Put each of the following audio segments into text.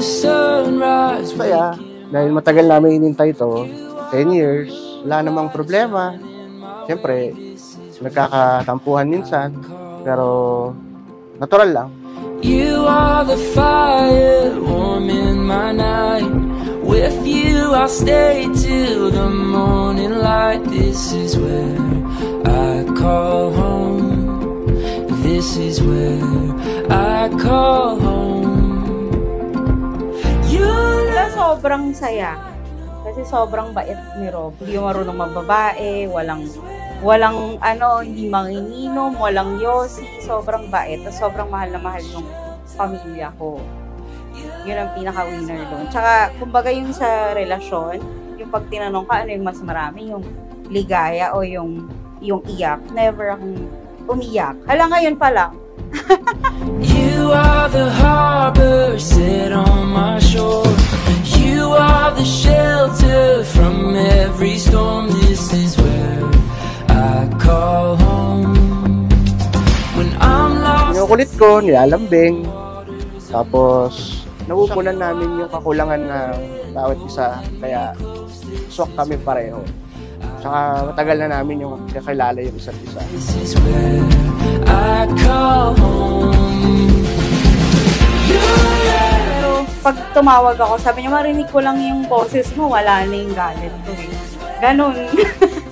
sunrise. Kaya, dahil matagal namin inintay to, 10 years, wala namang problema. Siyempre, nagkakatampuhan minsan, pero natural lang. You are the fire, warm in my night. With you I'll stay till the morning light. This is where I call home. This is where I call home. Sobrang saya. Kasi sobrang bait ni Rob. Hindi marunong magbabae, walang hindi manginginom, walang yosi. Sobrang bait. At sobrang mahal na mahal yung pamilya ko. Yun ang pinaka-winner doon. Tsaka, kumbaga yung sa relasyon, yung pag tinanong ka, ano yung mas marami, yung ligaya o yung iyak. Never akong umiyak. Hala, ngayon pa lang. You are the harbor set on my shore. You are the shelter from every storm. This is where I call home. When I'm lost. Yung kulit ko, nilalambing. Tapos, napupunan namin yung kakulangan ng bawat isa. Kaya, swak kami pareho. Saka matagal na namin yung kakilala yung isa't isa. This is where I call home. Pero pag tumawag ako, sabi niya, marinig ko lang yung boses mo, wala na yung galit ko eh. Ganon.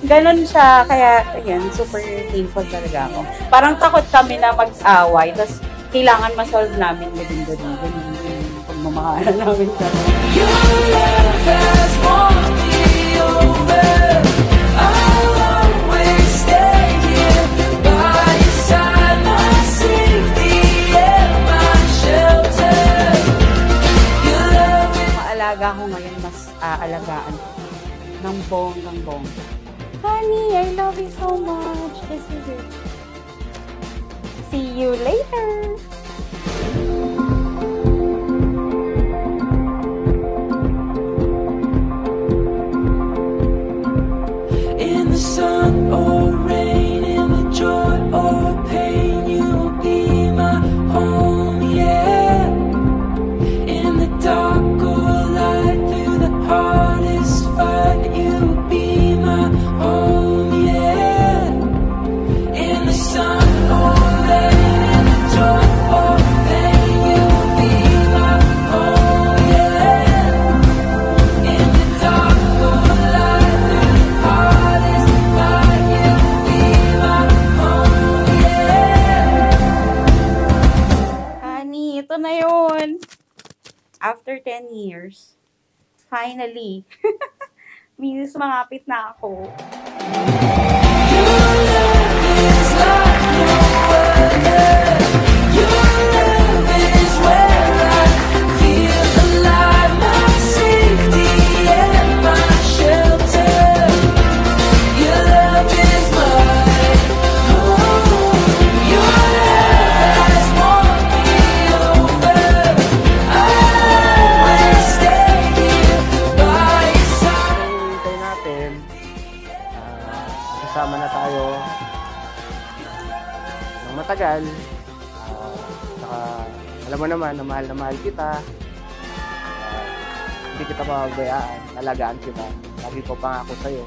Ganon siya. Kaya, ayan, super thankful talaga ako. Parang takot kami na mag-away. Tapos, kailangan ma-solve namin ganun. Pagmamahalan namin talaga. Your love has won me over. I'll always stay here by your side, my safety and my shelter. Your love is... Maalaga ko ngayon, mas aalagaan ko ng bonggang-bongga. Honey, I love you so much. This is it. See you later. In the sun or rain, in the joy or pain, you will be my home, yeah. In the dark or light, through the hardest fight, you will be my home, yeah. In the sun or rain, in the joy or pain, you will be my home, yeah. In the dark or light, through the hardest fight, you will be my home, yeah. Honey, ito na yun. After 10 years, finally, minus mangapit na ako. Your love is like no other. Your love is where I feel alive, my safety and my shelter. Your love is my home. Your love has won me over. I'll always stay here by your side. Hintay natin, kasama na tayo ng matagal. Saka, alam mo naman na mahal kita. Hindi kita pababayaan, alagaan kita. Lagi ko pangako sa'yo.